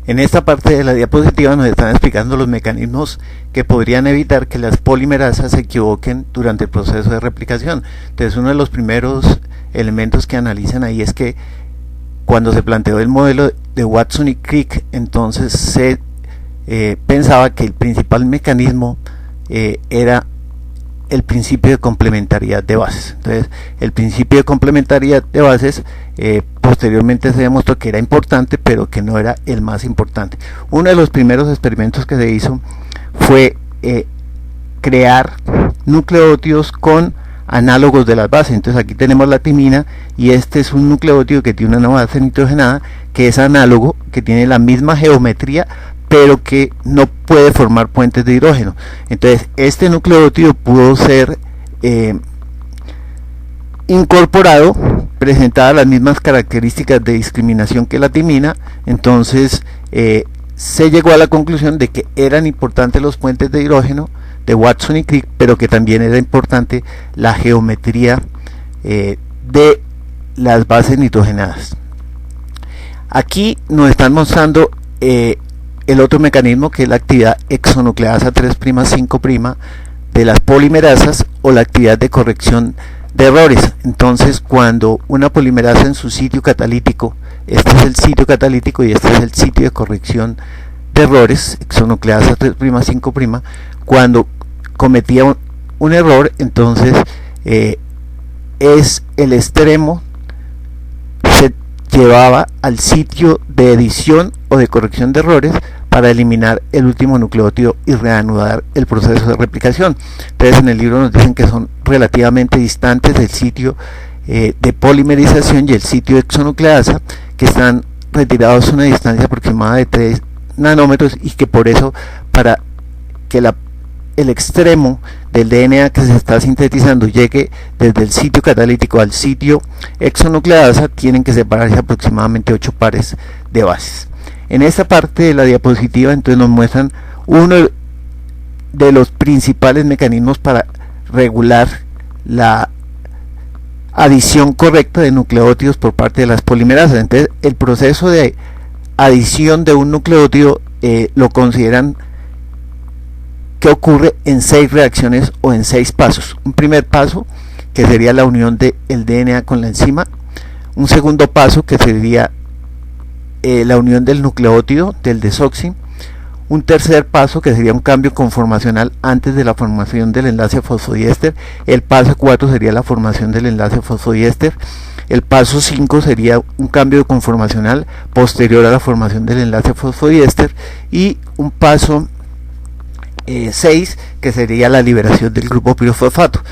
En esta parte de la diapositiva nos están explicando los mecanismos que podrían evitar que las polimerasas se equivoquen durante el proceso de replicación. Entonces, uno de los primeros elementos que analizan ahí es que cuando se planteó el modelo de Watson y Crick, entonces se pensaba que el principal mecanismo era el principio de complementariedad de bases. Entonces, el principio de complementariedad de bases posteriormente se demostró que era importante, pero que no era el más importante. Uno de los primeros experimentos que se hizo fue crear nucleótidos con análogos de las bases. Entonces, aquí tenemos la timina y este es un nucleótido que tiene una base nitrogenada que es análogo, que tiene la misma geometría, pero que no puede formar puentes de hidrógeno. Entonces, este nucleótido pudo ser incorporado, presentaba las mismas características de discriminación que la timina. Entonces, se llegó a la conclusión de que eran importantes los puentes de hidrógeno de Watson y Crick, pero que también era importante la geometría de las bases nitrogenadas. Aquí nos están mostrando el otro mecanismo, que es la actividad exonucleasa 3'5' de las polimerasas, o la actividad de corrección de errores. Entonces, cuando una polimerasa en su sitio catalítico, este es el sitio catalítico y este es el sitio de corrección de errores, exonucleasa 3'5', cuando cometía un error, entonces es el extremo se llevaba al sitio de edición o de corrección de errores para eliminar el último nucleótido y reanudar el proceso de replicación. Entonces, en el libro nos dicen que son relativamente distantes el sitio de polimerización y el sitio de exonucleasa, que están retirados a una distancia aproximada de 3 nanómetros, y que por eso, para que el extremo del DNA que se está sintetizando llegue desde el sitio catalítico al sitio exonucleasa, tienen que separarse aproximadamente 8 pares de bases. En esta parte de la diapositiva, entonces, nos muestran uno de los principales mecanismos para regular la adición correcta de nucleótidos por parte de las polimerasas. Entonces, el proceso de adición de un nucleótido lo consideran que ocurre en 6 reacciones o en 6 pasos. Un primer paso, que sería la unión del DNA con la enzima. Un segundo paso, que sería la unión del nucleótido, del desoxi. Un tercer paso, que sería un cambio conformacional antes de la formación del enlace fosfodiéster. El paso 4 sería la formación del enlace fosfodiéster. El paso 5 sería un cambio conformacional posterior a la formación del enlace fosfodiéster. Y un paso 6, que sería la liberación del grupo pirofosfato.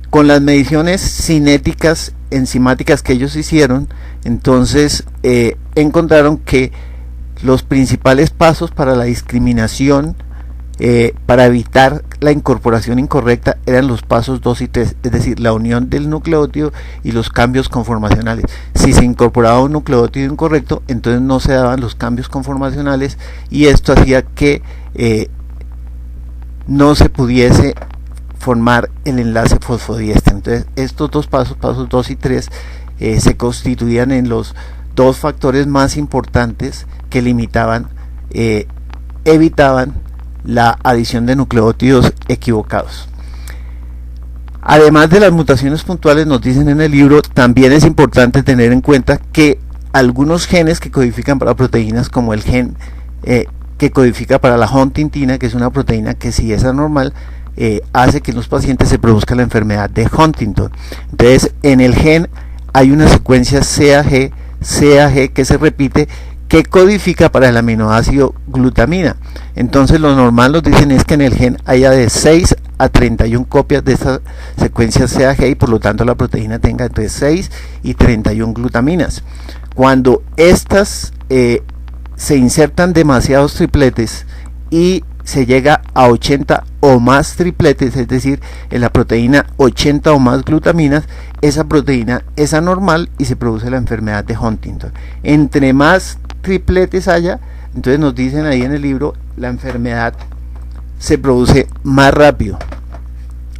Con las mediciones cinéticas enzimáticas que ellos hicieron, entonces encontraron que los principales pasos para la discriminación, para evitar la incorporación incorrecta, eran los pasos 2 y 3, es decir, la unión del nucleótido y los cambios conformacionales. Si se incorporaba un nucleótido incorrecto, entonces no se daban los cambios conformacionales, y esto hacía que no se pudiese formar el enlace fosfodiéster. Entonces, estos dos pasos 2 y 3, se constituían en los dos factores más importantes que limitaban, evitaban la adición de nucleótidos equivocados. Además de las mutaciones puntuales, nos dicen en el libro, también es importante tener en cuenta que algunos genes que codifican para proteínas, como el gen que codifica para la huntingtina, que es una proteína que, si es anormal, hace que en los pacientes se produzca la enfermedad de Huntington. Entonces, en el gen hay una secuencia CAG que se repite, que codifica para el aminoácido glutamina. Entonces, lo normal, nos dicen, es que en el gen haya de 6 a 31 copias de esta secuencia CAG, y por lo tanto la proteína tenga entre 6 y 31 glutaminas. Cuando estas se insertan demasiados tripletes y se llega a 80 o más tripletes, es decir, en la proteína 80 o más glutaminas, esa proteína es anormal y se produce la enfermedad de Huntington. Entre más tripletes haya, entonces nos dicen ahí en el libro, la enfermedad se produce más rápido,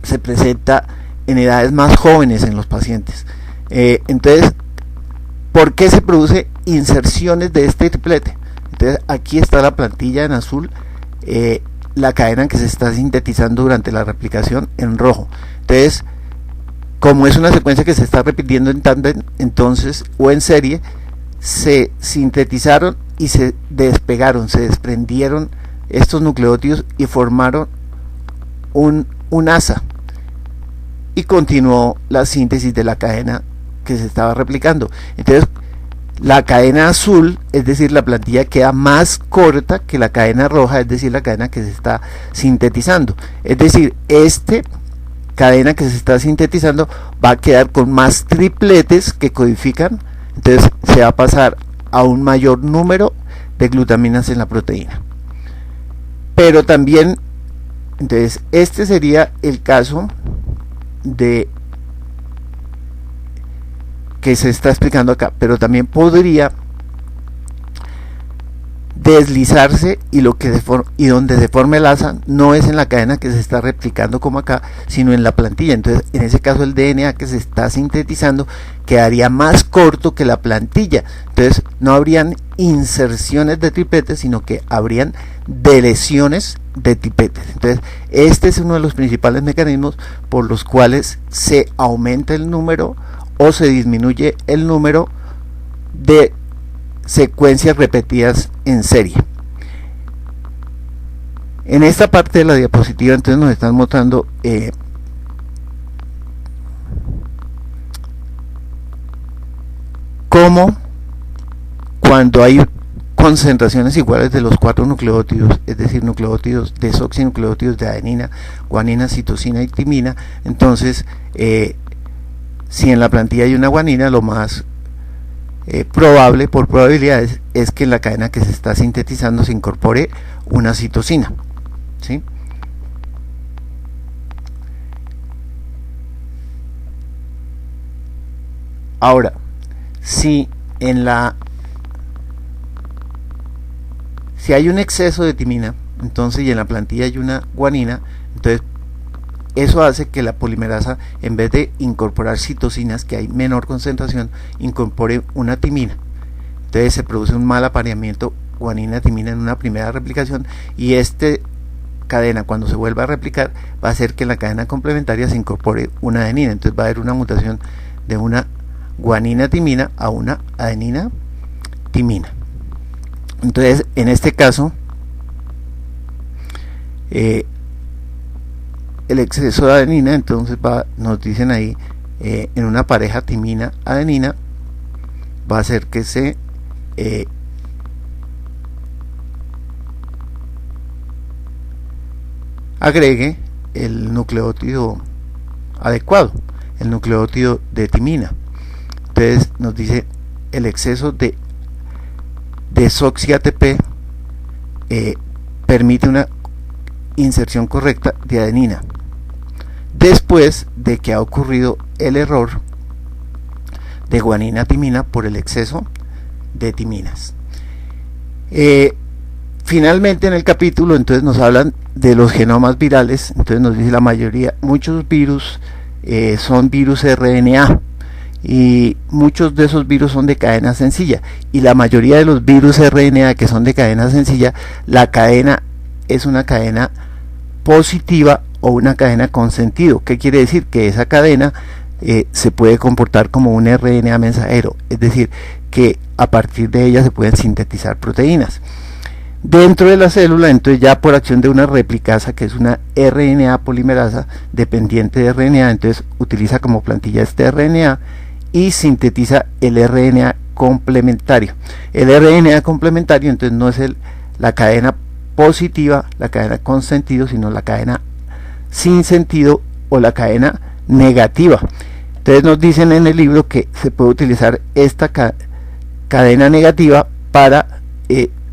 se presenta en edades más jóvenes en los pacientes. Entonces, ¿por qué se produce inserciones de este triplete? Entonces aquí está la plantilla en azul, la cadena que se está sintetizando durante la replicación en rojo. Entonces, como es una secuencia que se está repitiendo en tándem, entonces, o en serie, se sintetizaron y se despegaron, se desprendieron estos nucleótidos y formaron un asa, y continuó la síntesis de la cadena que se estaba replicando. Entonces la cadena azul, es decir, la plantilla, queda más corta que la cadena roja, es decir, la cadena que se está sintetizando. Es decir, esta cadena que se está sintetizando va a quedar con más tripletes que codifican, entonces se va a pasar a un mayor número de glutaminas en la proteína. Pero también, entonces, este sería el caso de que se está explicando acá, pero también podría deslizarse y donde se forma el asa no es en la cadena que se está replicando como acá, sino en la plantilla. Entonces, en ese caso, el DNA que se está sintetizando quedaría más corto que la plantilla. Entonces, no habrían inserciones de tripletes, sino que habrían deleciones de tripletes. Entonces, este es uno de los principales mecanismos por los cuales se aumenta el número o se disminuye el número de secuencias repetidas en serie. En esta parte de la diapositiva entonces nos están mostrando cómo cuando hay concentraciones iguales de los 4 nucleótidos, es decir, nucleótidos desoxinucleótidos de adenina, guanina, citosina y timina, entonces si en la plantilla hay una guanina, lo más probable, por probabilidades, es que en la cadena que se está sintetizando se incorpore una citosina, ¿sí? Ahora, si hay un exceso de timina, entonces, y en la plantilla hay una guanina, entonces eso hace que la polimerasa, en vez de incorporar citosinas, que hay menor concentración, incorpore una timina. Entonces se produce un mal apareamiento guanina-timina en una primera replicación, y esta cadena, cuando se vuelva a replicar, va a hacer que en la cadena complementaria se incorpore una adenina. Entonces va a haber una mutación de una guanina-timina a una adenina-timina. Entonces, en este caso, el exceso de adenina, entonces nos dicen ahí, en una pareja timina-adenina, va a hacer que se agregue el nucleótido adecuado, el nucleótido de timina. Entonces nos dice el exceso de desoxi-ATP permite una inserción correcta de adenina después de que ha ocurrido el error de guanina-timina por el exceso de timinas. Finalmente, en el capítulo entonces nos hablan de los genomas virales. Entonces nos dice muchos virus son virus RNA, y muchos de esos virus son de cadena sencilla, y la mayoría de los virus RNA que son de cadena sencilla, la cadena es una cadena positiva o una cadena con sentido. ¿Qué quiere decir? Que esa cadena se puede comportar como un RNA mensajero, es decir, que a partir de ella se pueden sintetizar proteínas dentro de la célula. Entonces, ya por acción de una replicasa, que es una RNA polimerasa dependiente de RNA, entonces utiliza como plantilla este RNA y sintetiza el RNA complementario. El RNA complementario entonces no es la cadena positiva, la cadena con sentido, sino la cadena sin sentido o la cadena negativa. Entonces nos dicen en el libro que se puede utilizar esta cadena negativa para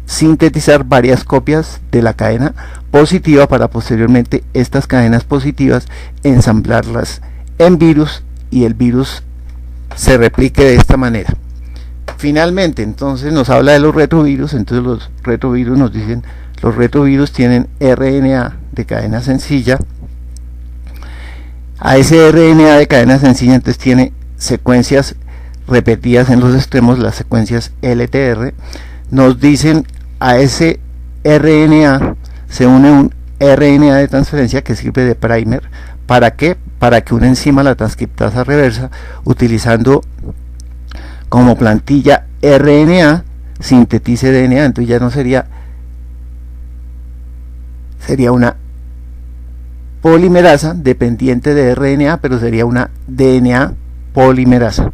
sintetizar varias copias de la cadena positiva, para posteriormente estas cadenas positivas ensamblarlas en virus y el virus se replique de esta manera. Finalmente, entonces nos habla de los retrovirus. Entonces los retrovirus nos dicen, los retrovirus tienen RNA de cadena sencilla. A ese RNA de cadena sencilla entonces tiene secuencias repetidas en los extremos, las secuencias LTR. Nos dicen a ese RNA se une un RNA de transferencia que sirve de primer. ¿Para qué? Para que una enzima, la transcriptasa reversa, utilizando como plantilla RNA, sintetice DNA. Entonces ya no sería una polimerasa dependiente de RNA, pero sería una DNA polimerasa.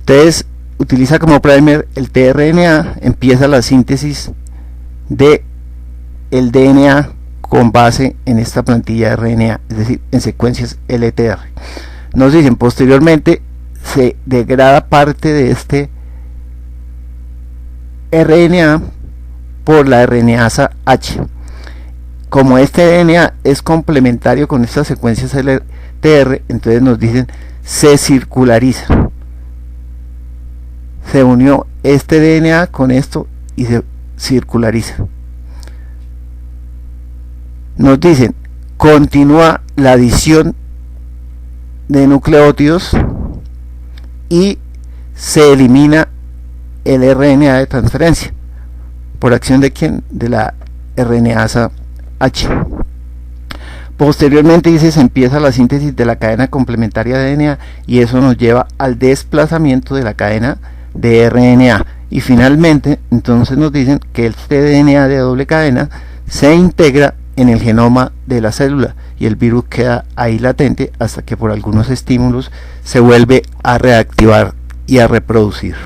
Entonces utiliza como primer el tRNA, empieza la síntesis de el DNA con base en esta plantilla de RNA, es decir, en secuencias LTR. Nos dicen posteriormente se degrada parte de este RNA por la RNasa H. Como este DNA es complementario con estas secuencias LTR, entonces nos dicen se circulariza. Se unió este DNA con esto y se circulariza. Nos dicen continúa la adición de nucleótidos y se elimina el RNA de transferencia. ¿Por acción de quién? De la RNasa H. Posteriormente dice se empieza la síntesis de la cadena complementaria de DNA y eso nos lleva al desplazamiento de la cadena de RNA. Y finalmente entonces nos dicen que este DNA de doble cadena se integra en el genoma de la célula y el virus queda ahí latente hasta que por algunos estímulos se vuelve a reactivar y a reproducir.